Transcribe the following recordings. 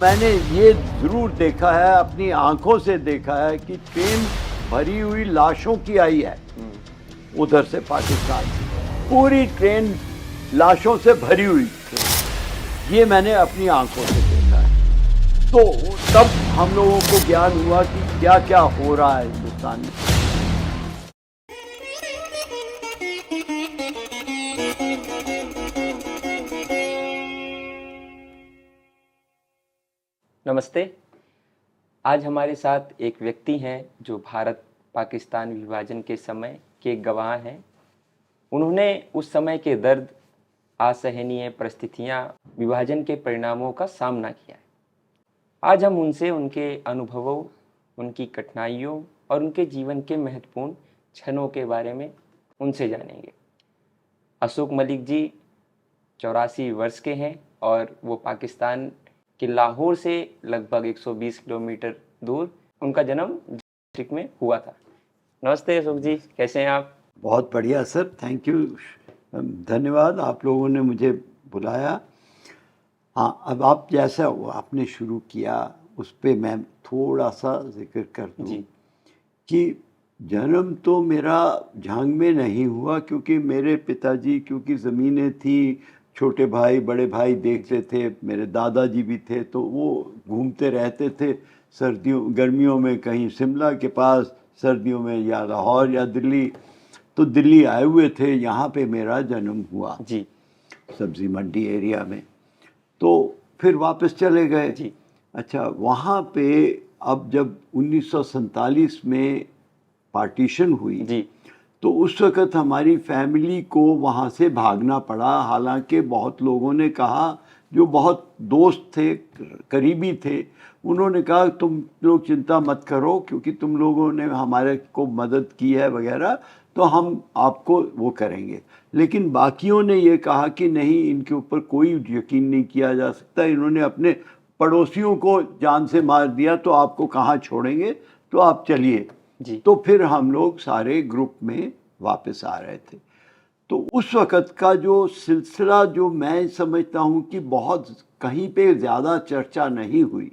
मैंने ये जरूर देखा है, अपनी आंखों से देखा है कि ट्रेन भरी हुई लाशों की आई है उधर से पाकिस्तान से। पूरी ट्रेन लाशों से भरी हुई थी, ये मैंने अपनी आंखों से देखा है। तो तब हम लोगों को ज्ञान हुआ कि क्या क्या हो रहा है हिंदुस्तान में। नमस्ते। आज हमारे साथ एक व्यक्ति हैं जो भारत पाकिस्तान विभाजन के समय के गवाह हैं। उन्होंने उस समय के दर्द, असहनीय परिस्थितियां, विभाजन के परिणामों का सामना किया है। आज हम उनसे उनके अनुभवों, उनकी कठिनाइयों और उनके जीवन के महत्वपूर्ण क्षणों के बारे में उनसे जानेंगे। अशोक मलिक जी 84 वर्ष के हैं और वो पाकिस्तान कि लाहौर से लगभग 120 किलोमीटर दूर उनका जन्म डिस्ट्रिक्ट में हुआ था। नमस्ते अशोक जी, कैसे हैं आप? बहुत बढ़िया सर, थैंक यू, धन्यवाद, आप लोगों ने मुझे बुलाया। हाँ, अब आप जैसा आपने शुरू किया उस पर मैं थोड़ा सा जिक्र कर दूँ कि जन्म तो मेरा झांग में नहीं हुआ, क्योंकि मेरे पिताजी, क्योंकि ज़मीनें थी, छोटे भाई बड़े भाई देखते थे, मेरे दादाजी भी थे, तो वो घूमते रहते थे सर्दियों गर्मियों में कहीं शिमला के पास, सर्दियों में या लाहौर या दिल्ली। तो दिल्ली आए हुए थे, यहाँ पे मेरा जन्म हुआ जी, सब्जी मंडी एरिया में। तो फिर वापस चले गए जी। अच्छा, वहाँ पे अब जब 1947 में पार्टीशन हुई जी, तो उस वक़्त हमारी फैमिली को वहाँ से भागना पड़ा। हालांकि बहुत लोगों ने कहा, जो बहुत दोस्त थे, करीबी थे, उन्होंने कहा तुम लोग चिंता मत करो, क्योंकि तुम लोगों ने हमारे को मदद की है वगैरह, तो हम आपको वो करेंगे। लेकिन बाकियों ने ये कहा कि नहीं, इनके ऊपर कोई यकीन नहीं किया जा सकता, इन्होंने अपने पड़ोसियों को जान से मार दिया, तो आपको कहाँ छोड़ेंगे, तो आप चलिए। तो फिर हम लोग सारे ग्रुप में वापस आ रहे थे। तो उस वक़्त का जो सिलसिला, जो मैं समझता हूँ कि बहुत कहीं पे ज़्यादा चर्चा नहीं हुई,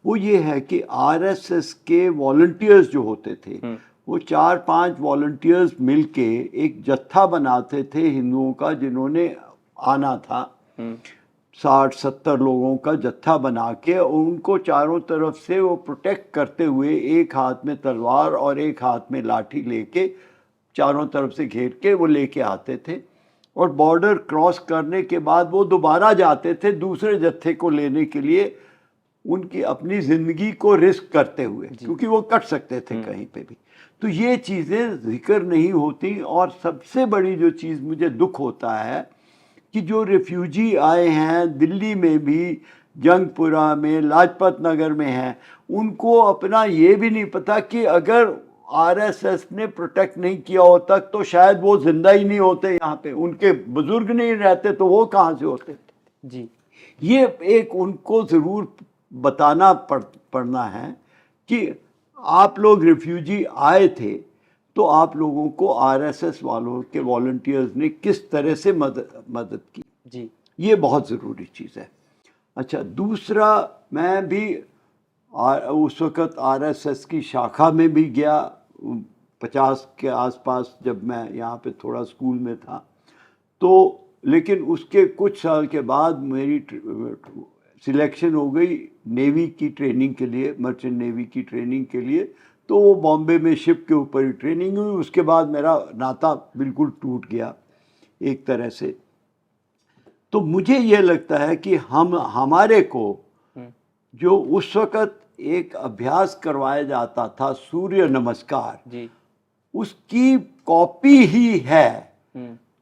वो ये है कि आरएसएस के वॉलंटियर्स जो होते थे, वो 4-5 वॉलंटियर्स मिलके एक जत्था बनाते थे हिंदुओं का, जिन्होंने आना था। 60-70 लोगों का जत्था बना के उनको चारों तरफ से वो प्रोटेक्ट करते हुए, एक हाथ में तलवार और एक हाथ में लाठी लेके चारों तरफ से घेर के वो लेके आते थे। और बॉर्डर क्रॉस करने के बाद वो दोबारा जाते थे दूसरे जत्थे को लेने के लिए, उनकी अपनी ज़िंदगी को रिस्क करते हुए, क्योंकि वो कट सकते थे कहीं पे भी। तो ये चीज़ें जिक्र नहीं होती। और सबसे बड़ी जो चीज़ मुझे दुख होता है कि जो रिफ्यूजी आए हैं दिल्ली में भी, जंगपुरा में, लाजपत नगर में हैं, उनको अपना ये भी नहीं पता कि अगर आरएसएस ने प्रोटेक्ट नहीं किया होता तो शायद वो जिंदा ही नहीं होते यहाँ पे, उनके बुजुर्ग नहीं रहते तो वो कहाँ से होते जी। ये एक उनको ज़रूर बताना पड़ना है कि आप लोग रिफ्यूजी आए थे, तो आप लोगों को आरएसएस वालों के वॉलंटियर्स ने किस तरह से मदद की जी, ये बहुत ज़रूरी चीज़ है। अच्छा, दूसरा, मैं भी उस वक़्त आरएसएस की शाखा में भी गया, 50 के आसपास, जब मैं यहाँ पे थोड़ा स्कूल में था। तो लेकिन उसके कुछ साल के बाद मेरी सिलेक्शन हो गई नेवी की ट्रेनिंग के लिए, मर्चेंट नेवी की ट्रेनिंग के लिए। तो वो बॉम्बे में शिप के ऊपर ही ट्रेनिंग हुई। उसके बाद मेरा नाता बिल्कुल टूट गया एक तरह से। तो मुझे ये लगता है कि हमारे को जो उस वक़्त एक अभ्यास करवाया जाता था, सूर्य नमस्कार जी, उसकी कॉपी ही है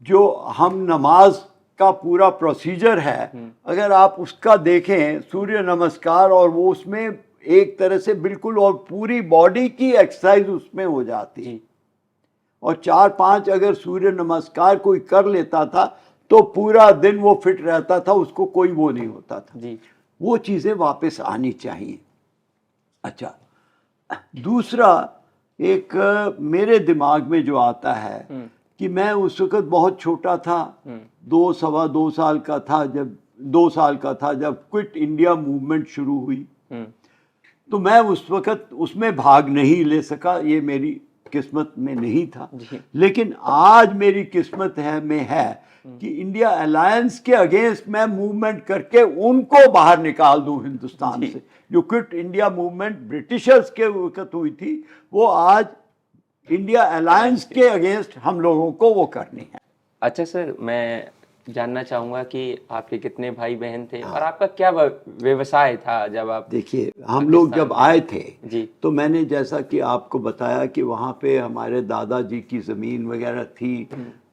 जो हम नमाज का पूरा प्रोसीजर है। अगर आप उसका देखें, सूर्य नमस्कार, और वो उसमें एक तरह से बिल्कुल, और पूरी बॉडी की एक्सरसाइज उसमें हो जाती है। और 4-5 अगर सूर्य नमस्कार कोई कर लेता था तो पूरा दिन वो फिट रहता था, उसको कोई वो नहीं होता था जी। वो चीज़ें वापस आनी चाहिए। अच्छा, दूसरा एक मेरे दिमाग में जो आता है कि मैं उस वक़्त बहुत छोटा था, 2 सवा 2 साल का था जब 2 साल का था जब क्विट इंडिया मूवमेंट शुरू हुई। तो मैं उस वक़्त उसमें भाग नहीं ले सका, ये मेरी किस्मत में नहीं था। लेकिन आज मेरी किस्मत है कि इंडिया अलायंस के अगेंस्ट मैं मूवमेंट करके उनको बाहर निकाल दूं हिंदुस्तान से। जो क्विट इंडिया मूवमेंट ब्रिटिशर्स के वक़्त हुई थी, वो आज इंडिया अलायंस के अगेंस्ट हम लोगों को वो करनी है। अच्छा सर, मैं जानना चाहूँगा कि आपके कितने भाई बहन थे और आपका क्या व्यवसाय था जब आप? देखिए, हम लोग जब आए थे जी, तो मैंने जैसा कि आपको बताया कि वहाँ पे हमारे दादाजी की ज़मीन वगैरह थी,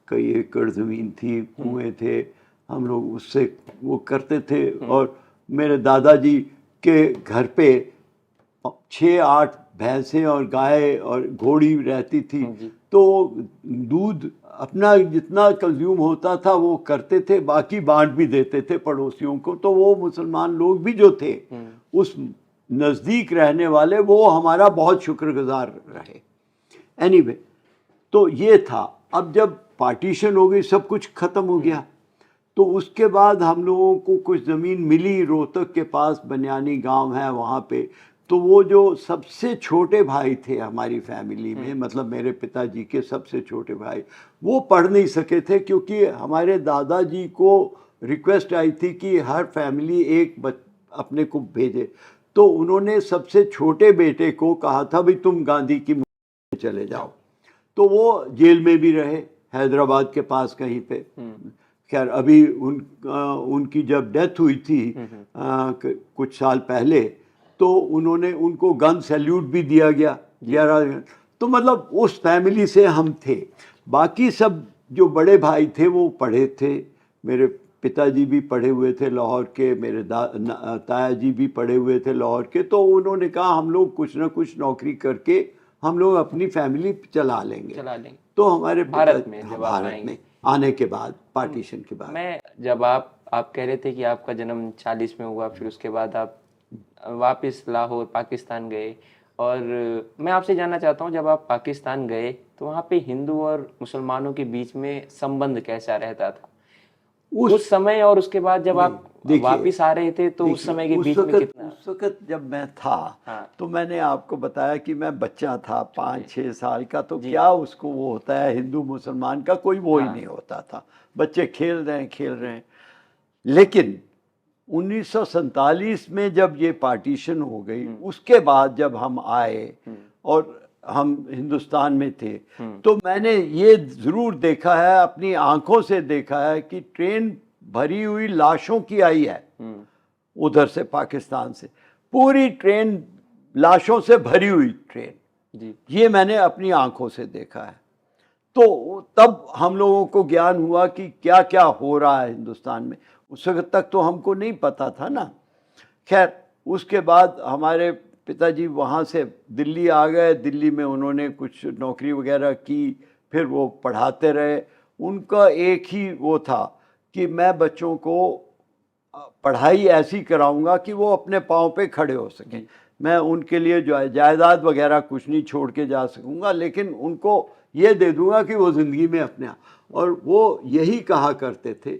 कई एकड़ ज़मीन थी, कुएं थे, हम लोग उससे वो करते थे। और मेरे दादाजी के घर पे 6-8 भैंसें और गाय और घोड़ी रहती थी। तो दूध अपना जितना कंज्यूम होता था वो करते थे, बाकी बांट भी देते थे पड़ोसियों को। तो वो मुसलमान लोग भी जो थे उस नज़दीक रहने वाले, वो हमारा बहुत शुक्रगुजार रहे। एनीवे, तो ये था। अब जब पार्टीशन हो गई, सब कुछ ख़त्म हो गया, तो उसके बाद हम लोगों को कुछ ज़मीन मिली रोहतक के पास, बनियानी गांव है वहाँ पे। तो वो जो सबसे छोटे भाई थे हमारी फैमिली में, मतलब मेरे पिताजी के सबसे छोटे भाई, वो पढ़ नहीं सके थे क्योंकि हमारे दादाजी को रिक्वेस्ट आई थी कि हर फैमिली एक अपने को भेजे। तो उन्होंने सबसे छोटे बेटे को कहा था भाई तुम गांधी की मुहिम में चले जाओ। तो वो जेल में भी रहे, हैदराबाद के पास कहीं पे। खैर, अभी उनकी जब डेथ हुई थी कुछ साल पहले, तो उन्होंने उनको गन सैल्यूट भी दिया गया 11। तो मतलब उस फैमिली से हम थे। बाकी सब जो बड़े भाई थे वो पढ़े थे। मेरे पिताजी भी पढ़े हुए थे लाहौर के, मेरे ताया जी भी पढ़े हुए थे लाहौर के। तो उन्होंने कहा हम लोग कुछ ना कुछ नौकरी करके हम लोग अपनी फैमिली चला लेंगे। तो हमारे भारत में जब भारत में आने के बाद, पार्टीशन के बाद, मैं जब आप कह रहे थे कि आपका जन्म 40 में हुआ, फिर उसके बाद आप वापस लाहौर पाकिस्तान गए, और मैं आपसे जानना चाहता हूँ जब आप पाकिस्तान गए तो वहाँ पे हिंदू और मुसलमानों के बीच में संबंध कैसा रहता था उस समय, और उसके बाद जब आप वापस आ रहे थे तो उस समय के बीच में कितना? उस वक़्त जब मैं था तो मैंने आपको बताया कि मैं बच्चा था 5-6 साल का। तो क्या उसको वो होता है, हिंदू मुसलमान का कोई वो ही नहीं होता था। बच्चे खेल रहे हैं। लेकिन 1947 में जब ये पार्टीशन हो गई, उसके बाद जब हम आए और हम हिंदुस्तान में थे, तो मैंने ये ज़रूर देखा है, अपनी आंखों से देखा है कि ट्रेन भरी हुई लाशों की आई है उधर से, पाकिस्तान से। पूरी ट्रेन लाशों से भरी हुई ट्रेन, ये मैंने अपनी आंखों से देखा है। तो तब हम लोगों को ज्ञान हुआ कि क्या क्या हो रहा है हिंदुस्तान में। उस वक्त तक तो हमको नहीं पता था ना। खैर, उसके बाद हमारे पिताजी वहाँ से दिल्ली आ गए। दिल्ली में उन्होंने कुछ नौकरी वगैरह की, फिर वो पढ़ाते रहे। उनका एक ही वो था कि मैं बच्चों को पढ़ाई ऐसी कराऊंगा कि वो अपने पाँव पे खड़े हो सकें। मैं उनके लिए जो जायदाद वगैरह कुछ नहीं छोड़ के जा सकूंगा, लेकिन उनको ये दे दूंगा कि वो ज़िंदगी में अपने। और वो यही कहा करते थे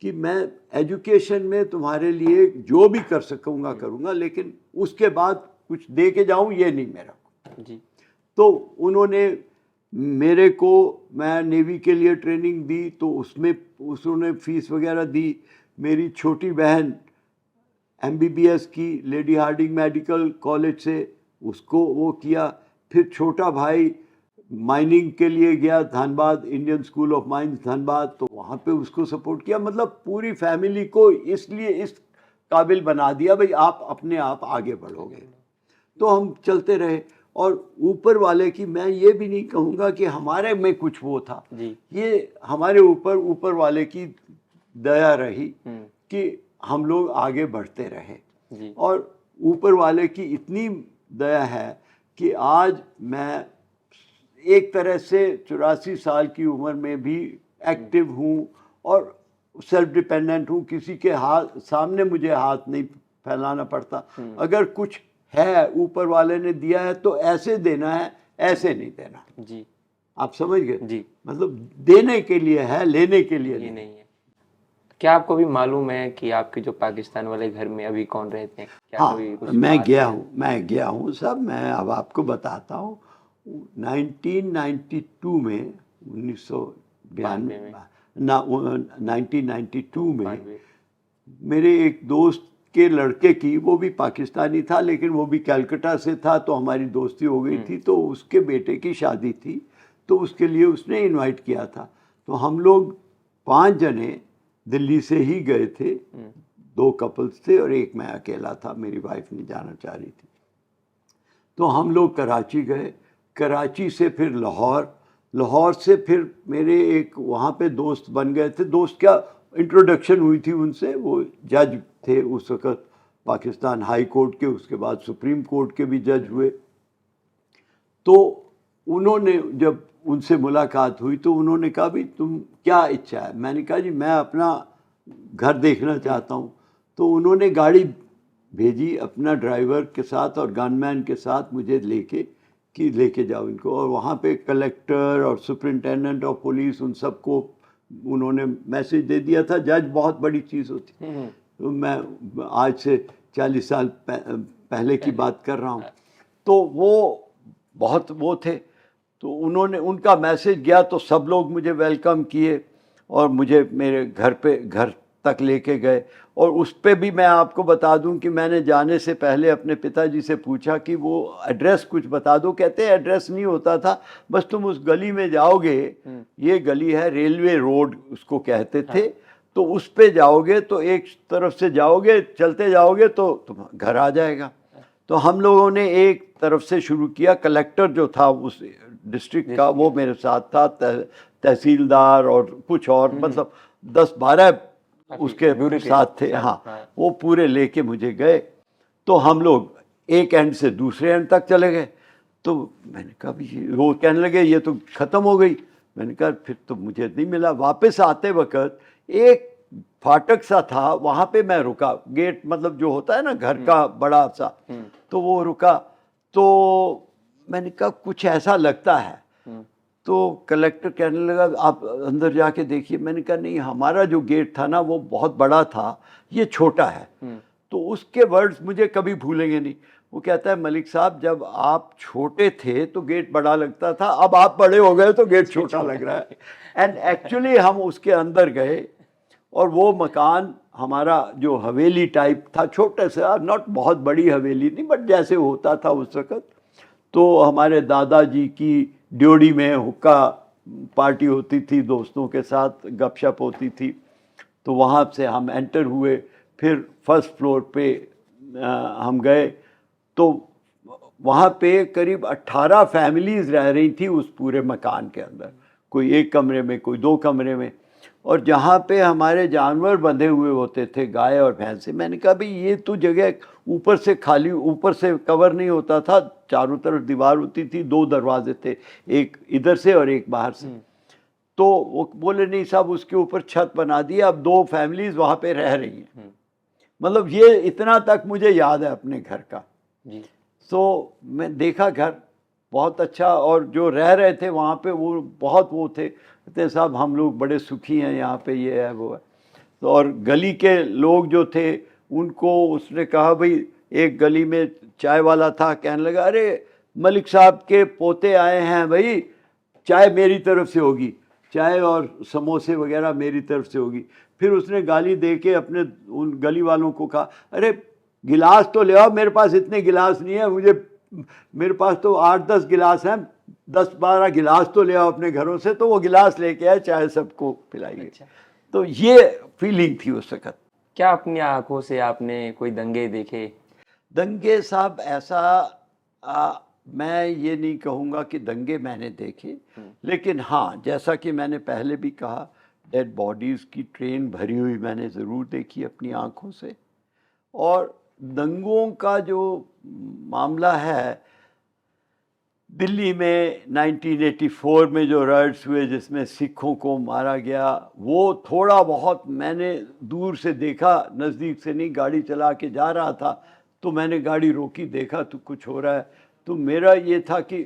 कि मैं एजुकेशन में तुम्हारे लिए जो भी कर सकूंगा करूंगा, लेकिन उसके बाद कुछ दे के जाऊं ये नहीं मेरा जी। तो उन्होंने मेरे को, मैं नेवी के लिए ट्रेनिंग दी, तो उसमें उन्होंने फीस वगैरह दी। मेरी छोटी बहन MBBS की लेडी हार्डिंग मेडिकल कॉलेज से, उसको वो किया। फिर छोटा भाई माइनिंग के लिए गया Dhanbad, Indian school of mines Dhanbad, तो वहाँ पे उसको सपोर्ट किया। मतलब पूरी फैमिली को इसलिए इस काबिल बना दिया भाई आप अपने आप आगे बढ़ोगे। तो हम चलते रहे। और ऊपर वाले की, मैं ये भी नहीं कहूँगा कि हमारे में कुछ वो था जी। ये हमारे ऊपर वाले की दया रही कि हम लोग आगे बढ़ते रहे जी। और ऊपर वाले की इतनी दया है कि आज मैं एक तरह से 84 साल की उम्र में भी एक्टिव हूँ और सेल्फ डिपेंडेंट हूँ। किसी के सामने मुझे हाथ नहीं फैलाना पड़ता। अगर कुछ है ऊपर वाले ने दिया है तो ऐसे देना है, ऐसे नहीं देना जी। आप समझ गए जी। मतलब देने के लिए है, लेने के लिए नहीं है। क्या आपको भी मालूम है कि आपके जो पाकिस्तान वाले घर में अभी कौन रहते हैं? क्या हाँ, कभी कुछ मैं बात गया है? हूँ, मैं गया हूँ सब। मैं अब आपको बताता हूँ। 1992 में, 1992 92 में, ना 1992 में 92। मेरे एक दोस्त के लड़के की, वो भी पाकिस्तानी था लेकिन वो भी कलकत्ता से था, तो हमारी दोस्ती हो गई थी। तो उसके बेटे की शादी थी, तो उसके लिए उसने इनवाइट किया था। तो हम लोग 5 जने दिल्ली से ही गए थे। 2 कपल्स थे और एक मैं अकेला था, मेरी वाइफ नहीं जाना चाह रही थी। तो हम लोग कराची गए, कराची से फिर लाहौर, लाहौर से फिर मेरे एक वहाँ पे दोस्त बन गए थे। दोस्त क्या, इंट्रोडक्शन हुई थी उनसे। वो जज थे उस वक़्त पाकिस्तान हाई कोर्ट के, उसके बाद सुप्रीम कोर्ट के भी जज हुए। तो उन्होंने जब उनसे मुलाकात हुई तो उन्होंने कहा भी तुम क्या इच्छा है? मैंने कहा जी मैं अपना घर देखना चाहता हूँ। तो उन्होंने गाड़ी भेजी अपना ड्राइवर के साथ और गनमैन के साथ मुझे लेके जाओ इनको। और वहाँ पे कलेक्टर और सुपरिटेंडेंट ऑफ पुलिस उन सबको उन्होंने मैसेज दे दिया था। जज बहुत बड़ी चीज़ होती। तो मैं आज से 40 साल पहले की बात कर रहा हूँ। तो वो बहुत वो थे। तो उन्होंने, उनका मैसेज गया तो सब लोग मुझे वेलकम किए और मुझे मेरे घर तक लेके गए। और उस पे भी मैं आपको बता दूं कि मैंने जाने से पहले अपने पिताजी से पूछा कि वो एड्रेस कुछ बता दो। कहते हैं एड्रेस नहीं होता था, बस तुम उस गली में जाओगे, ये गली है रेलवे रोड उसको कहते थे। तो उस पे जाओगे तो एक तरफ से जाओगे, चलते जाओगे तो तुम घर आ जाएगा। तो हम लोगों ने एक तरफ से शुरू किया। कलेक्टर जो था उस डिस्ट्रिक्ट का वो मेरे साथ था, तहसीलदार और कुछ और, मतलब 10-12 उसके साथ थे। हाँ, वो पूरे लेके मुझे गए। तो हम लोग एक एंड से दूसरे एंड तक चले गए। तो मैंने कहा भी, वो कहने लगे ये तो ख़त्म हो गई। मैंने कहा फिर तो मुझे नहीं मिला। वापस आते वक्त एक फाटक सा था, वहाँ पे मैं रुका। गेट मतलब जो होता है ना घर का बड़ा सा, तो वो रुका। तो मैंने कहा कुछ ऐसा लगता है। तो कलेक्टर कहने लगा आप अंदर जाके देखिए। मैंने कहा नहीं, हमारा जो गेट था ना वो बहुत बड़ा था, ये छोटा है। तो उसके वर्ड्स मुझे कभी भूलेंगे नहीं। वो कहता है मलिक साहब जब आप छोटे थे तो गेट बड़ा लगता था, अब आप बड़े हो गए तो गेट छोटा लग रहा है। एंड एक्चुअली हम उसके अंदर गए और वो मकान हमारा जो हवेली टाइप था, छोटा सा, नॉट बहुत बड़ी हवेली नहीं बट जैसे होता था उस वक़्त। तो हमारे दादाजी की ड्योढ़ी में हुक्का पार्टी होती थी, दोस्तों के साथ गपशप होती थी। तो वहाँ से हम एंटर हुए। फिर फर्स्ट फ्लोर पे हम गए। तो वहाँ पे करीब 18 फैमिलीज़ रह रही थी उस पूरे मकान के अंदर। कोई एक कमरे में, कोई 2 कमरे में। और जहाँ पे हमारे जानवर बंधे हुए होते थे, गाय और भैंसे, मैंने कहा भाई ये तो जगह ऊपर से खाली, ऊपर से कवर नहीं होता था, चारों तरफ दीवार होती थी, 2 दरवाजे थे, एक इधर से और एक बाहर से। तो वो बोले नहीं साहब उसके ऊपर छत बना दी, अब 2 फैमिलीज़ वहाँ पे रह रही हैं। मतलब ये इतना तक मुझे याद है अपने घर का। तो मैं देखा घर बहुत अच्छा, और जो रह रहे थे वहाँ पे वो बहुत वो थे, कहते साहब हम लोग बड़े सुखी हैं यहाँ पे, ये है वो है। तो और गली के लोग जो थे उनको उसने कहा भाई, एक गली में चाय वाला था, कहने लगा अरे मलिक साहब के पोते आए हैं भाई, चाय मेरी तरफ से होगी, चाय और समोसे वगैरह मेरी तरफ से होगी। फिर उसने गाली दे के अपने उन गली वालों को कहा अरे गिलास तो ले आओ, मेरे पास इतने गिलास नहीं है, मेरे पास तो 8-10 गिलास हैं, 10-12 गिलास तो ले आओ अपने घरों से। तो वो गिलास लेके आए, चाय सबको पिलाई। अच्छा। तो ये फीलिंग थी उस वक्त। क्या अपनी आंखों से आपने कोई दंगे देखे? दंगे साहब ऐसा मैं ये नहीं कहूँगा कि दंगे मैंने देखे, लेकिन हाँ जैसा कि मैंने पहले भी कहा, डेड बॉडीज़ की ट्रेन भरी हुई मैंने ज़रूर देखी अपनी आँखों से। और दंगों का जो मामला है, दिल्ली में 1984 में जो राइट्स हुए जिसमें सिखों को मारा गया, वो थोड़ा बहुत मैंने दूर से देखा, नज़दीक से नहीं। गाड़ी चला के जा रहा था तो मैंने गाड़ी रोकी, देखा तो कुछ हो रहा है, तो मेरा ये था कि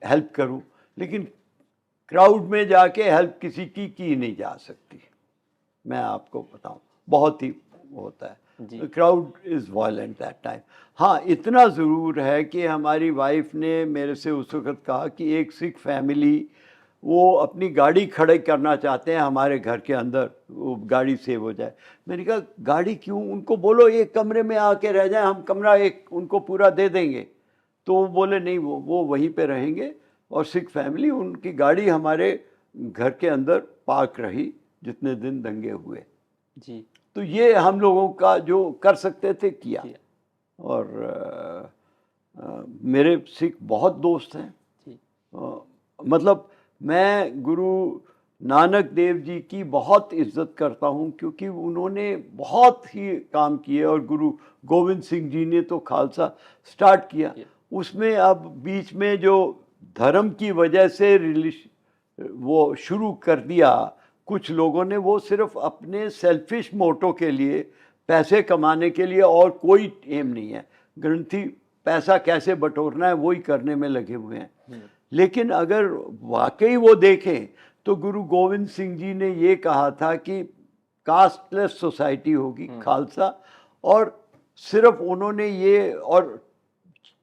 हेल्प करूं, लेकिन क्राउड में जाके हेल्प किसी की नहीं जा सकती। मैं आपको बताऊं, बहुत ही होता है। Crowd is violent that time. हाँ, इतना ज़रूर है कि हमारी वाइफ ने मेरे से उस वक़्त कहा कि एक सिख फैमिली वो अपनी गाड़ी खड़े करना चाहते हैं हमारे घर के अंदर, वो गाड़ी सेव हो जाए। मैंने कहा गाड़ी क्यों, उनको बोलो एक कमरे में आके रह जाए, हम कमरा एक उनको पूरा दे देंगे। तो वो बोले नहीं, वो वहीं पे रहेंगे, और सिख फैमिली, उनकी गाड़ी हमारे घर के अंदर पार्क रही जितने दिन दंगे हुए। जी। तो ये हम लोगों का जो कर सकते थे किया। और मेरे सिख बहुत दोस्त हैं। मतलब मैं गुरु नानक देव जी की बहुत इज्जत करता हूँ, क्योंकि उन्होंने बहुत ही काम किए, और गुरु गोविंद सिंह जी ने तो खालसा स्टार्ट किया। उसमें अब बीच में जो धर्म की वजह से वो शुरू कर दिया कुछ लोगों ने, वो सिर्फ अपने सेल्फिश मोटो के लिए, पैसे कमाने के लिए, और कोई एम नहीं है। ग्रंथी पैसा कैसे बटोरना है वही करने में लगे हुए हैं। लेकिन अगर वाकई वो देखें तो गुरु गोविंद सिंह जी ने ये कहा था कि कास्टलेस सोसाइटी होगी खालसा, और सिर्फ उन्होंने ये, और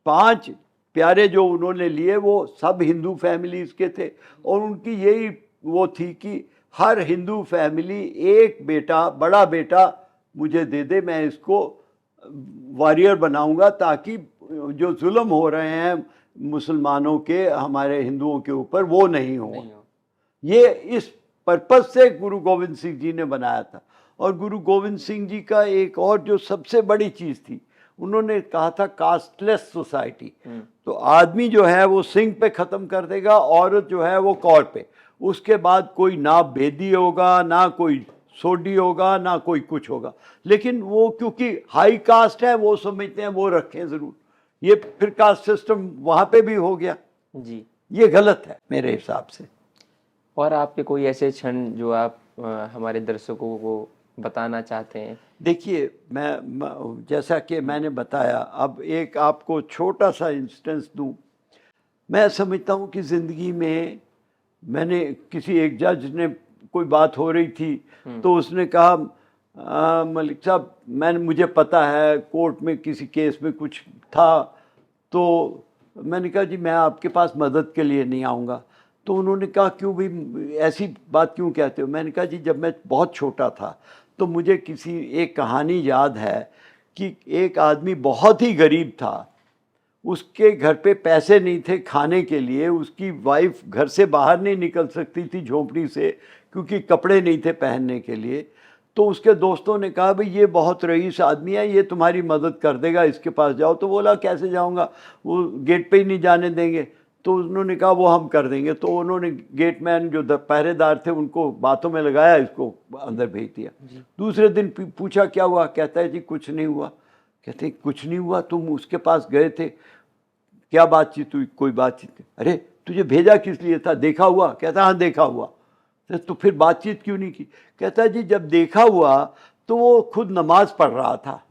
5 प्यारे जो उन्होंने लिए वो सब हिंदू फैमिलीज़ के थे, और उनकी यही वो थी कि हर हिंदू फैमिली एक बेटा, बड़ा बेटा मुझे दे दे, मैं इसको वॉरियर बनाऊंगा, ताकि जो जुल्म हो रहे हैं मुसलमानों के हमारे हिंदुओं के ऊपर वो नहीं हो। ये इस पर्पस से गुरु गोविंद सिंह जी ने बनाया था। और गुरु गोविंद सिंह जी का एक और जो सबसे बड़ी चीज़ थी, उन्होंने कहा था कास्टलेस सोसाइटी। तो आदमी जो है वो सिंह पे ख़त्म कर देगा, औरत जो है वो कौर पे। उसके बाद कोई ना बेदी होगा, ना कोई सोडी होगा, ना कोई कुछ होगा। लेकिन वो क्योंकि हाई कास्ट है, वो समझते हैं वो रखें ज़रूर। ये फिर कास्ट सिस्टम वहाँ पे भी हो गया जी। ये गलत है मेरे हिसाब से। और आपके कोई ऐसे क्षण जो आप हमारे दर्शकों को बताना चाहते हैं? देखिए, मैं जैसा कि मैंने बताया, अब एक आपको छोटा सा इंस्टेंस दूं। मैं समझता हूं कि ज़िंदगी में मैंने किसी एक जज ने, कोई बात हो रही थी तो उसने कहा मलिक साहब, मुझे पता है कोर्ट में किसी केस में कुछ था, तो मैंने कहा जी मैं आपके पास मदद के लिए नहीं आऊँगा। तो उन्होंने कहा क्यों भाई, ऐसी बात क्यों कहते हो? मैंने कहा जी जब मैं बहुत छोटा था तो मुझे किसी एक कहानी याद है कि एक आदमी बहुत ही गरीब था, उसके घर पे पैसे नहीं थे खाने के लिए, उसकी वाइफ घर से बाहर नहीं निकल सकती थी झोंपड़ी से, क्योंकि कपड़े नहीं थे पहनने के लिए। तो उसके दोस्तों ने कहा भाई ये बहुत रईस आदमी है, ये तुम्हारी मदद कर देगा, इसके पास जाओ। तो बोला कैसे जाऊंगा, वो गेट पे ही नहीं जाने देंगे। तो उन्होंने कहा वो हम कर देंगे। तो उन्होंने गेटमैन जो पहरेदार थे उनको बातों में लगाया, इसको अंदर भेज दिया। दूसरे दिन पूछा क्या हुआ, कहता है जी कुछ नहीं हुआ। कहते कुछ नहीं हुआ, तुम उसके पास गए थे, क्या बातचीत हुई? कोई बातचीत। अरे तुझे भेजा किस लिए था, देखा हुआ? कहता हाँ देखा हुआ। तो फिर बातचीत क्यों नहीं की? कहता है जी जब देखा हुआ तो वो खुद नमाज पढ़ रहा था,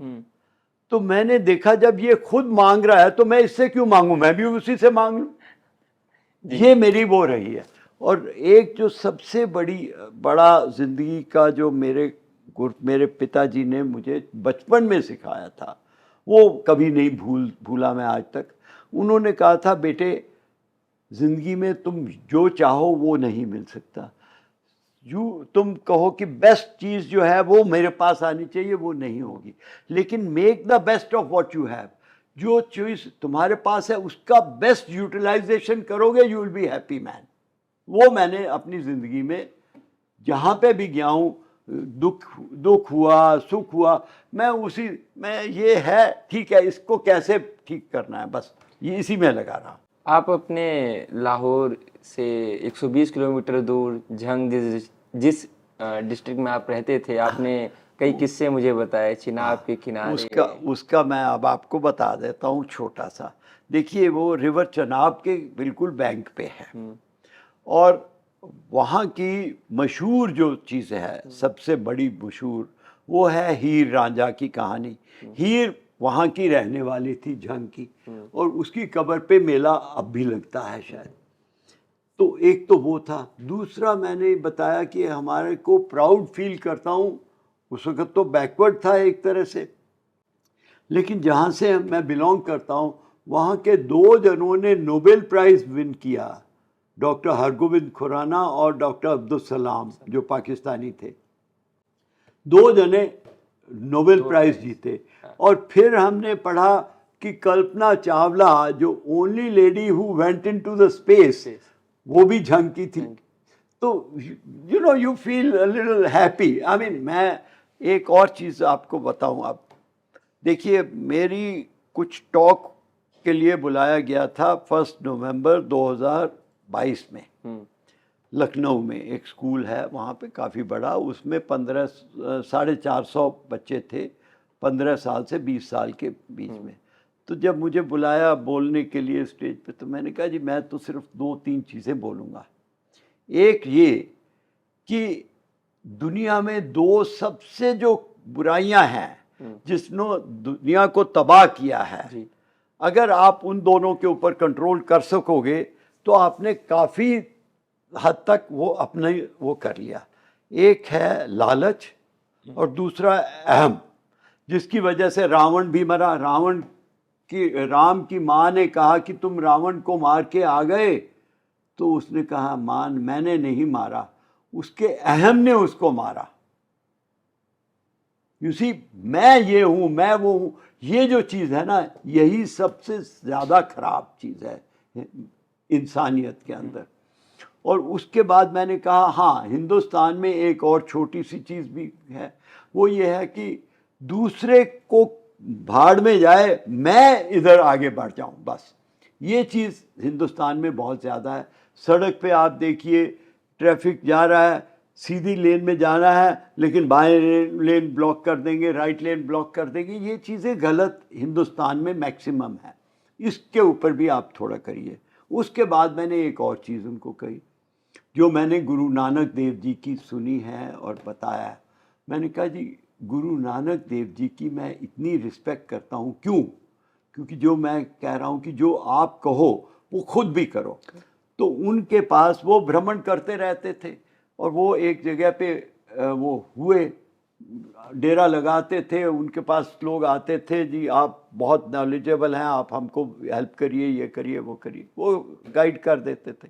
तो मैंने देखा जब ये खुद मांग रहा है तो मैं इससे क्यों मांगू, मैं भी उसी से मांग लूं। ये मेरी वो रही है। और एक जो सबसे बड़ा जिंदगी का जो मेरे पिताजी ने मुझे बचपन में सिखाया था, वो कभी नहीं भूला मैं आज तक। उन्होंने कहा था बेटे, जिंदगी में तुम जो चाहो वो नहीं मिल सकता। तुम कहो कि बेस्ट चीज़ जो है वो मेरे पास आनी चाहिए, वो नहीं होगी। लेकिन make the best of what you have. जो चीज़ तुम्हारे पास है उसका बेस्ट यूटिलाइजेशन करोगे, you will be happy man. वो मैंने अपनी ज़िंदगी में जहाँ पे भी गया हूँ, दुख हुआ सुख हुआ, मैं ये है ठीक है, इसको कैसे ठीक करना है, बस ये इसी में लगा रहा हूँ। आप अपने लाहौर से 120 किलोमीटर दूर झंग जिस डिस्ट्रिक्ट में आप रहते थे, आपने कई किस्से मुझे बताए चिनाब के किनारे। उसका मैं अब आपको बता देता हूँ छोटा सा। देखिए वो रिवर चनाब के बिल्कुल बैंक पे है, और वहाँ की मशहूर जो चीज़ है, सबसे बड़ी मशहूर, वो है हीर रांझा की कहानी। हीर वहाँ की रहने वाली थी झंग की, और उसकी कब्र पे मेला अब भी लगता है शायद। तो एक तो वो था। दूसरा मैंने बताया कि हमारे को प्राउड फील करता हूँ, उस वक्त तो बैकवर्ड था एक तरह से, लेकिन जहाँ से मैं बिलोंग करता हूँ वहाँ के 2 जनों ने नोबेल प्राइज़ विन किया, डॉक्टर हरगोविंद खुराना और डॉक्टर अब्दुल सलाम, जो पाकिस्तानी थे। 2 जने नोबेल प्राइज़ जीते। और फिर हमने पढ़ा कि कल्पना चावला, जो only lady who went into the space, वो भी झंकी थी। तो you know you feel a little happy. I mean, मैं एक और चीज़ आपको बताऊं। आप देखिए, मेरी कुछ टॉक के लिए बुलाया गया था 1 नवंबर 2022 में लखनऊ में। एक स्कूल है वहाँ पे काफ़ी बड़ा, उसमें 450 बच्चे थे 15 साल से 20 साल के बीच में। तो जब मुझे बुलाया बोलने के लिए स्टेज पे, तो मैंने कहा जी मैं तो सिर्फ 2-3 चीज़ें बोलूँगा। एक ये कि दुनिया में 2 सबसे जो बुराइयां हैं जिसने दुनिया को तबाह किया है, अगर आप उन दोनों के ऊपर कंट्रोल कर सकोगे तो आपने काफ़ी हद तक वो अपने वो कर लिया। एक है लालच और दूसरा अहम, जिसकी वजह से रावण भी मरा। राम की माँ ने कहा कि तुम रावण को मार के आ गए, तो उसने कहा मान मैंने नहीं मारा, उसके अहम ने उसको मारा। यू सी, मैं ये हूँ, मैं वो हूँ, ये जो चीज़ है ना, यही सबसे ज़्यादा खराब चीज़ है इंसानियत के अंदर। और उसके बाद मैंने कहा हाँ, हिंदुस्तान में एक और छोटी सी चीज़ भी है, वो ये है कि दूसरे को भाड़ में जाए, मैं इधर आगे बढ़ जाऊँ, बस। ये चीज़ हिंदुस्तान में बहुत ज़्यादा है। सड़क पे आप देखिए, ट्रैफिक जा रहा है, सीधी लेन में जाना है, लेकिन बाएं लेन ब्लॉक कर देंगे, राइट लेन ब्लॉक कर देंगे। ये चीज़ें गलत हिंदुस्तान में मैक्सिमम है। इसके ऊपर भी आप थोड़ा करिए। उसके बाद मैंने एक और चीज़ उनको कही, जो मैंने गुरु नानक देव जी की सुनी है और बताया। मैंने कहा जी, गुरु नानक देव जी की मैं इतनी रिस्पेक्ट करता हूँ। क्यों? क्योंकि जो मैं कह रहा हूँ कि जो आप कहो वो खुद भी करो। तो उनके पास वो भ्रमण करते रहते थे, और वो एक जगह पे वो हुए, डेरा लगाते थे। उनके पास लोग आते थे, जी आप बहुत नॉलेजेबल हैं, आप हमको हेल्प करिए, ये करिए, वो करिए, वो गाइड कर देते थे।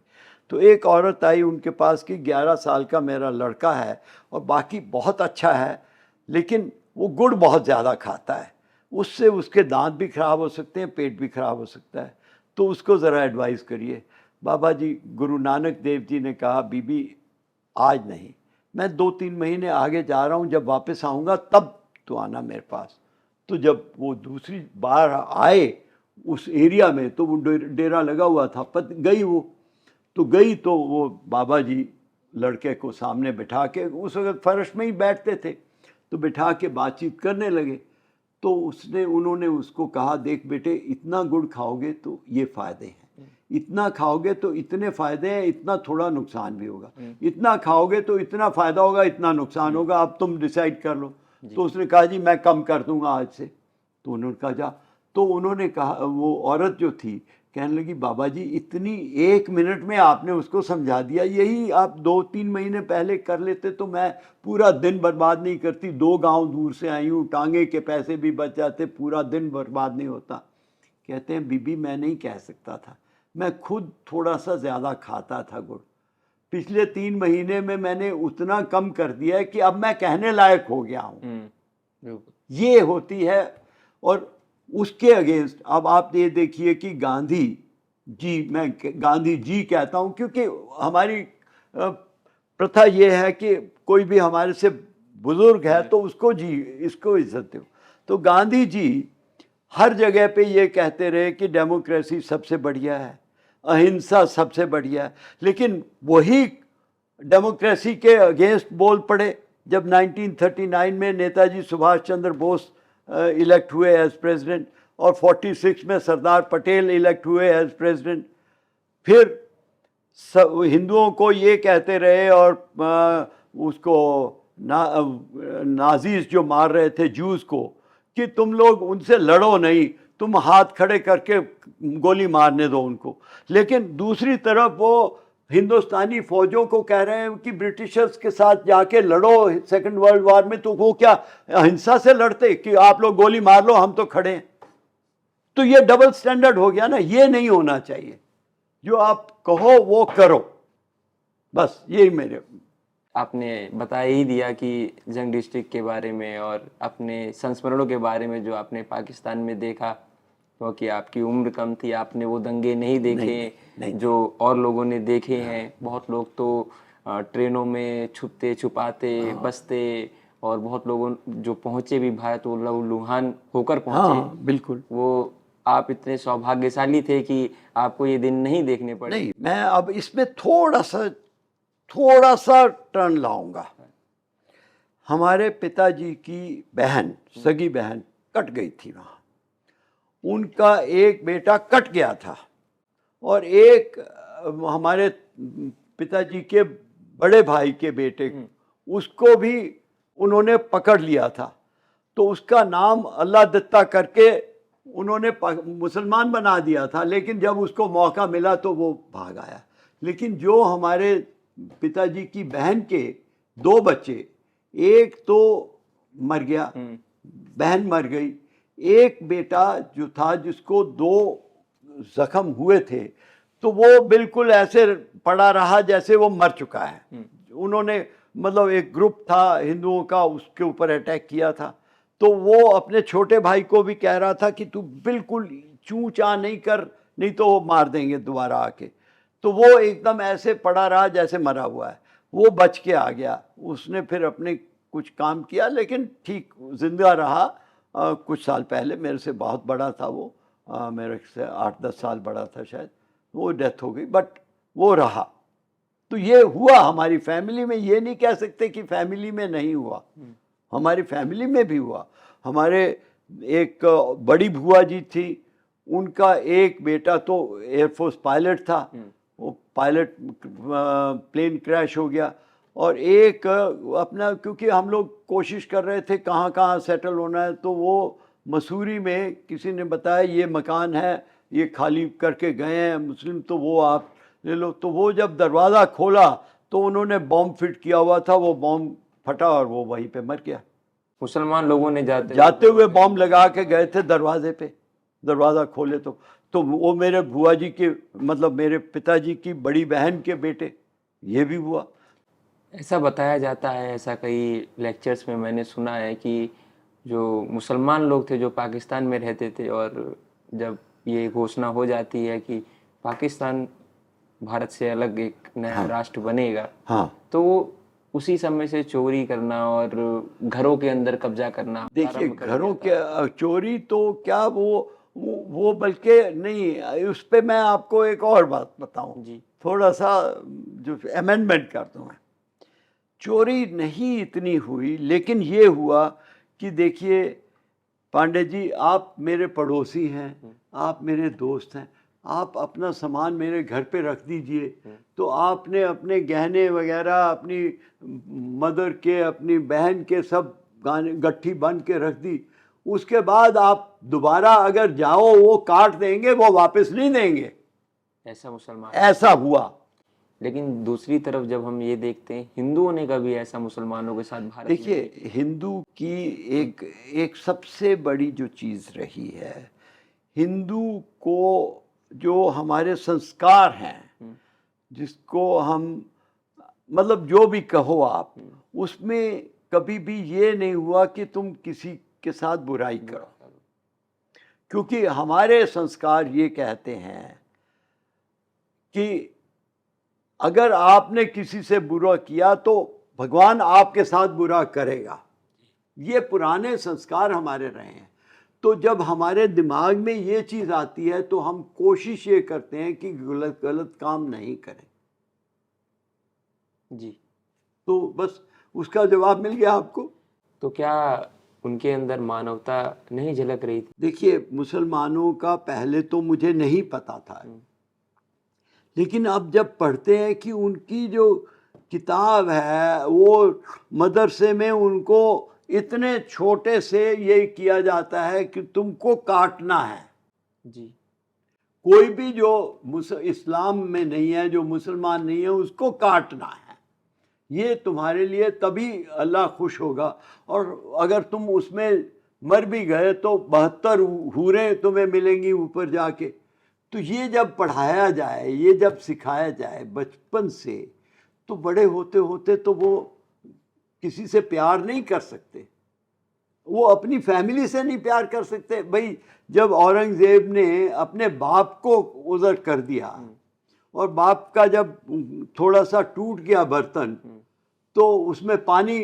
तो एक औरत आई उनके पास कि 11 साल का मेरा लड़का है और बाकी बहुत अच्छा है, लेकिन वो गुड़ बहुत ज़्यादा खाता है, उससे उसके दांत भी खराब हो सकते हैं, पेट भी खराब हो सकता है, तो उसको ज़रा एडवाइस करिए। बाबा जी, गुरु नानक देव जी ने कहा, बीबी आज नहीं, मैं 2-3 महीने आगे जा रहा हूँ, जब वापस आऊँगा तब तो आना मेरे पास। तो जब वो दूसरी बार आए उस एरिया में, तो वो डेरा लगा हुआ था, गई वो तो वो बाबा जी लड़के को सामने बिठा के, उस वक्त फर्श में ही बैठते थे, तो बिठा के बातचीत करने लगे। तो उन्होंने उसको कहा, देख बेटे, इतना गुड़ खाओगे तो ये फ़ायदे हैं, इतना खाओगे तो इतने फ़ायदे हैं, इतना थोड़ा नुकसान भी होगा, इतना खाओगे तो इतना फ़ायदा होगा, इतना नुकसान होगा, अब तुम डिसाइड कर लो। तो उसने कहा जी मैं कम कर दूंगा आज से। तो उन्होंने कहा जा। तो उन्होंने कहा, वो औरत जो थी कहने लगी, बाबा जी इतनी 1 मिनट में आपने उसको समझा दिया, यही आप 2-3 महीने पहले कर लेते तो मैं पूरा दिन बर्बाद नहीं करती, 2 गांव दूर से आई हूँ, टांगे के पैसे भी बच जाते, पूरा दिन बर्बाद नहीं होता। कहते हैं, बीबी मैं नहीं कह सकता था, मैं खुद थोड़ा सा ज़्यादा खाता था गुड़, पिछले 3 महीने में मैंने उतना कम कर दिया है कि अब मैं कहने लायक हो गया हूँ। ये होती है। और उसके अगेंस्ट अब आप ये देखिए कि गांधी जी, मैं गांधी जी कहता हूँ क्योंकि हमारी प्रथा ये है कि कोई भी हमारे से बुजुर्ग है तो उसको जी, इसको इज्जत दो। तो गांधी जी हर जगह पे ये कहते रहे कि डेमोक्रेसी सबसे बढ़िया है, अहिंसा सबसे बढ़िया है, लेकिन वही डेमोक्रेसी के अगेंस्ट बोल पड़े जब 1939 में नेताजी सुभाष चंद्र बोस इलेक्ट हुए एज प्रेसिडेंट, और 46 में सरदार पटेल इलेक्ट हुए एज प्रेसिडेंट। फिर हिंदुओं को ये कहते रहे, और उसको नाजीज जो मार रहे थे जूस को, कि तुम लोग उनसे लड़ो नहीं, तुम हाथ खड़े करके गोली मारने दो उनको। लेकिन दूसरी तरफ वो हिंदुस्तानी फौजों को कह रहे हैं कि ब्रिटिशर्स के साथ जाके लड़ो सेकंड वर्ल्ड वॉर में, तो वो क्या हिंसा से लड़ते कि आप लोग गोली मार लो हम तो खड़े हैं? तो ये डबल स्टैंडर्ड हो गया ना, ये नहीं होना चाहिए। जो आप कहो वो करो, बस यही मेरे। आपने बता ही दिया कि जंग डिस्ट्रिक्ट के बारे में और अपने संस्मरणों के बारे में जो आपने पाकिस्तान में देखा, क्योंकि आपकी उम्र कम थी, आपने वो दंगे नहीं देखे नहीं। जो और लोगों ने देखे हैं। बहुत लोग तो ट्रेनों में छुपते छुपाते बसते, और बहुत लोगों जो पहुंचे भी भारत वो लहूलुहान होकर पहुंचे। हाँ बिल्कुल। वो आप इतने सौभाग्यशाली थे कि आपको ये दिन नहीं देखने पड़े। नहीं, मैं अब इसमें थोड़ा सा टर्न लाऊंगा। हमारे पिताजी की बहन, सगी बहन कट गई थी वहाँ। उनका एक बेटा कट गया था और एक हमारे पिताजी के बड़े भाई के बेटे, उसको भी उन्होंने पकड़ लिया था। तो उसका नाम अल्लाह दत्ता करके उन्होंने मुसलमान बना दिया था, लेकिन जब उसको मौका मिला तो वो भाग आया। लेकिन जो हमारे पिताजी की बहन के दो बच्चे, एक तो मर गया, बहन मर गई, एक बेटा जो था जिसको 2 जख्म हुए थे, तो वो बिल्कुल ऐसे पड़ा रहा जैसे वो मर चुका है। उन्होंने मतलब एक ग्रुप था हिंदुओं का, उसके ऊपर अटैक किया था। तो वो अपने छोटे भाई को भी कह रहा था कि तू बिल्कुल चूं चा नहीं कर, नहीं तो वो मार देंगे दोबारा आके। तो वो एकदम ऐसे पड़ा रहा जैसे मरा हुआ है। वो बच के आ गया, उसने फिर अपने कुछ काम किया, लेकिन ठीक जिंदा रहा। कुछ साल पहले, मेरे से बहुत बड़ा था वो, मेरे से 8-10 साल बड़ा था शायद। वो डेथ हो गई, बट वो रहा। तो ये हुआ हमारी फैमिली में, ये नहीं कह सकते कि फैमिली में नहीं हुआ, हमारी फैमिली में भी हुआ। हमारे एक बड़ी बुआ जी थी, उनका एक बेटा तो एयरफोर्स पायलट था, वो पायलट प्लेन क्रैश हो गया। और एक अपना, क्योंकि हम लोग कोशिश कर रहे थे कहाँ कहाँ सेटल होना है, तो वो मसूरी में किसी ने बताया ये मकान है, ये खाली करके गए हैं मुस्लिम, तो वो आप ले लो। तो वो जब दरवाज़ा खोला तो उन्होंने बॉम्ब फिट किया हुआ था, वो बॉम्ब फटा और वो वहीं पे मर गया। मुसलमान लोगों ने जाते हुए बॉम्ब लगा के गए थे दरवाजे पे, दरवाज़ा खोले तो वो मेरे बुआ जी के, मतलब मेरे पिताजी की बड़ी बहन के बेटे, ये भी हुआ। ऐसा बताया जाता है, ऐसा कई लेक्चर्स में मैंने सुना है कि जो मुसलमान लोग थे जो पाकिस्तान में रहते थे, और जब ये घोषणा हो जाती है कि पाकिस्तान भारत से अलग एक नया राष्ट्र बनेगा, तो वो उसी समय से चोरी करना और घरों के अंदर कब्जा करना। देखिए, घरों के चोरी तो क्या, वो बल्कि नहीं, उस पर मैं आपको एक और बात बताऊं जी, थोड़ा सा जो अमेंडमेंट कर दूं मैं। चोरी नहीं इतनी हुई, लेकिन ये हुआ कि देखिए पांडे जी, आप मेरे पड़ोसी हैं, आप मेरे दोस्त हैं, आप अपना सामान मेरे घर पे रख दीजिए। तो आपने अपने गहने वगैरह अपनी मदर के, अपनी बहन के सब गट्ठी बंद के रख दी। उसके बाद आप दोबारा अगर जाओ वो काट देंगे, वो वापस नहीं देंगे। ऐसा मुसलमान, ऐसा हुआ। लेकिन दूसरी तरफ जब हम ये देखते हैं, हिंदुओं ने कभी ऐसा मुसलमानों के साथ भारत देखिए, हिंदू की एक सबसे बड़ी जो चीज़ रही है, हिंदू को जो हमारे संस्कार हैं, जिसको हम मतलब जो भी कहो आप, उसमें कभी भी ये नहीं हुआ कि तुम किसी के साथ बुराई करो, क्योंकि हमारे संस्कार ये कहते हैं कि अगर आपने किसी से बुरा किया तो भगवान आपके साथ बुरा करेगा। ये पुराने संस्कार हमारे रहे हैं। तो जब हमारे दिमाग में ये चीज़ आती है तो हम कोशिश ये करते हैं कि गलत काम नहीं करें जी। तो बस उसका जवाब मिल गया आपको। तो क्या उनके अंदर मानवता नहीं झलक रही थी? देखिए, मुसलमानों का पहले तो मुझे नहीं पता था, लेकिन अब जब पढ़ते हैं कि उनकी जो किताब है, वो मदरसे में उनको इतने छोटे से ये किया जाता है कि तुमको काटना है जी। कोई भी जो इस्लाम में नहीं है, जो मुसलमान नहीं है, उसको काटना है। ये तुम्हारे लिए तभी अल्लाह खुश होगा। और अगर तुम उसमें मर भी गए तो 72 हूरें तुम्हें मिलेंगी ऊपर जाके। तो ये जब पढ़ाया जाए, ये जब सिखाया जाए बचपन से, तो बड़े होते होते तो वो किसी से प्यार नहीं कर सकते, वो अपनी फैमिली से नहीं प्यार कर सकते। भाई जब औरंगजेब ने अपने बाप को उधर कर दिया और बाप का जब थोड़ा सा टूट गया बर्तन, तो उसमें पानी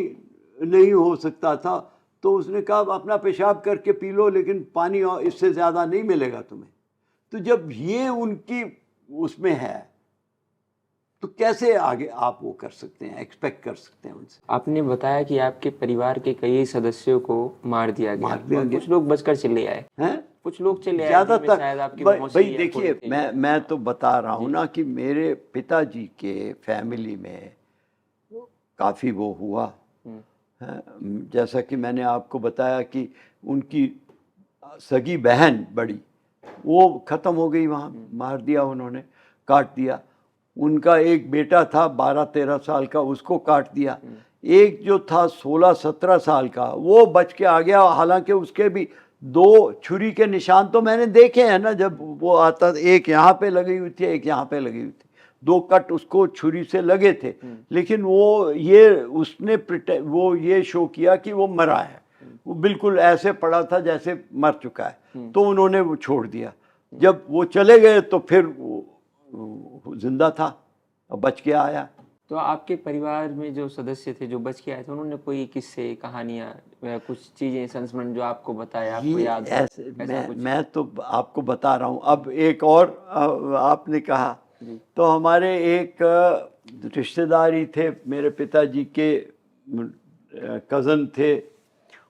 नहीं हो सकता था, तो उसने कहा अपना पेशाब करके पी लो, लेकिन पानी इससे ज़्यादा नहीं मिलेगा तुम्हें। तो जब ये उनकी उसमें है, तो कैसे आगे आप वो कर सकते हैं, एक्सपेक्ट कर सकते हैं उनसे। आपने बताया कि आपके परिवार के कई सदस्यों को मार दिया गया और कुछ लोग बचकर चले आए हैं, कुछ लोग चले आए, ज़्यादातर। शायद आपकी भाई मौसी या देखिए, कोई थे। मैं तो बता रहा हूँ ना कि मेरे पिताजी के फैमिली में काफ़ी वो हुआ है। जैसा कि मैंने आपको बताया कि उनकी सगी बहन बड़ी, वो ख़त्म हो गई वहाँ, मार दिया उन्होंने, काट दिया। उनका एक बेटा था 12-13 साल का, उसको काट दिया। एक जो था 16-17 साल का, वो बच के आ गया। हालांकि उसके भी 2 छुरी के निशान तो मैंने देखे हैं ना, जब वो आता, एक यहाँ पे लगी हुई थी, एक यहाँ पे लगी हुई थी, 2 कट उसको छुरी से लगे थे। लेकिन वो वो ये शो किया कि वो मरा है, वो बिल्कुल ऐसे पड़ा था जैसे मर चुका है। तो उन्होंने वो छोड़ दिया। जब वो चले गए तो फिर वो जिंदा था और बच के आया। तो आपके परिवार में जो सदस्य थे जो बच के आए थे, उन्होंने कोई किस्से, कहानियां या कुछ चीजें संस्मरण जो आपको बताया, आपको याद है? ऐसे मैं तो आपको बता रहा हूँ। अब एक और आपने कहा, तो हमारे एक रिश्तेदार ही थे, मेरे पिताजी के कज़न थे।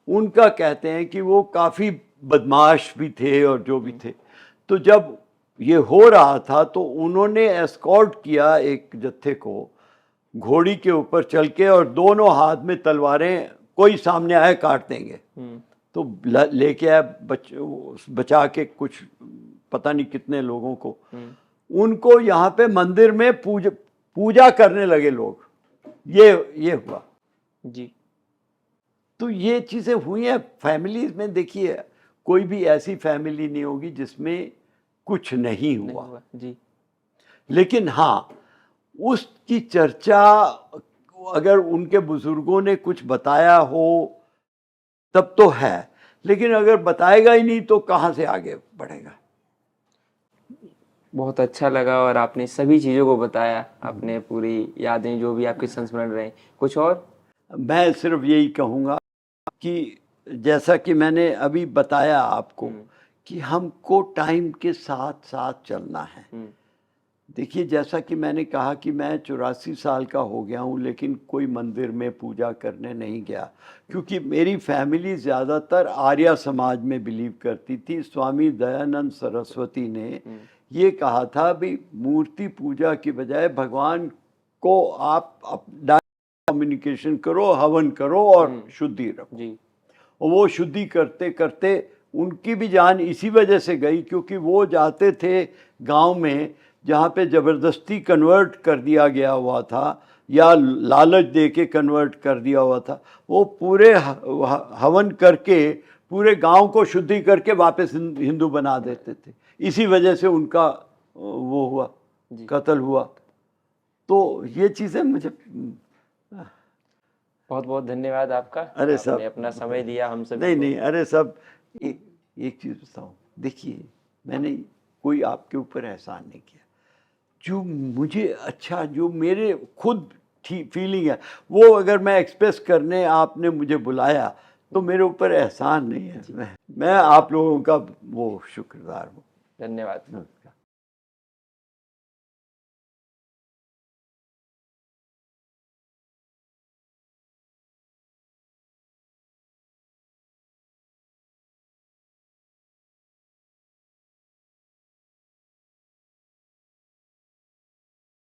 उनका कहते हैं कि वो काफ़ी बदमाश भी थे और जो भी थे। तो जब ये हो रहा था तो उन्होंने एस्कॉर्ट किया एक जत्थे को घोड़ी के ऊपर चल के, और दोनों हाथ में तलवारें, कोई सामने आए काट देंगे। तो लेके आए बचा के कुछ, पता नहीं कितने लोगों को। उनको यहाँ पे मंदिर में पूजा करने लगे लोग। ये हुआ जी। तो ये चीज़ें हुई हैं फैमिलीज में। देखिए, कोई भी ऐसी फैमिली नहीं होगी जिसमें कुछ नहीं हुआ। जी। लेकिन हाँ, उसकी चर्चा अगर उनके बुजुर्गों ने कुछ बताया हो तब तो है, लेकिन अगर बताएगा ही नहीं तो कहाँ से आगे बढ़ेगा। बहुत अच्छा लगा और आपने सभी चीज़ों को बताया, आपने पूरी यादें जो भी आपके संस्मरण रहे। कुछ और? मैं सिर्फ यही कहूँगा कि जैसा कि मैंने अभी बताया आपको कि हमको टाइम के साथ साथ चलना है। देखिए, जैसा कि मैंने कहा कि मैं 84 साल का हो गया हूँ, लेकिन कोई मंदिर में पूजा करने नहीं गया, क्योंकि मेरी फैमिली ज़्यादातर आर्य समाज में बिलीव करती थी। स्वामी दयानंद सरस्वती ने ये कहा था भी, मूर्ति पूजा की बजाय भगवान को आप कम्युनिकेशन करो, हवन करो और शुद्धि रखो। जी। और वो शुद्धि करते करते उनकी भी जान इसी वजह से गई, क्योंकि वो जाते थे गांव में जहाँ पे ज़बरदस्ती कन्वर्ट कर दिया गया हुआ था या लालच दे के कन्वर्ट कर दिया हुआ था। वो पूरे हवन करके पूरे गांव को शुद्धि करके वापस हिंदू बना देते थे। इसी वजह से उनका वो हुआ, कत्ल हुआ। तो ये चीज़ें मुझे बहुत बहुत धन्यवाद आपका। अरे आपने अपना समय दिया हम सभी नहीं, अरे सब एक चीज़ बताऊँ। देखिए, मैंने कोई आपके ऊपर एहसान नहीं किया। जो मुझे अच्छा, जो मेरे खुद फीलिंग है, वो अगर मैं एक्सप्रेस करने आपने मुझे बुलाया तो मेरे ऊपर एहसान नहीं है। मैं आप लोगों का वो शुक्रगुजार हूँ। धन्यवाद।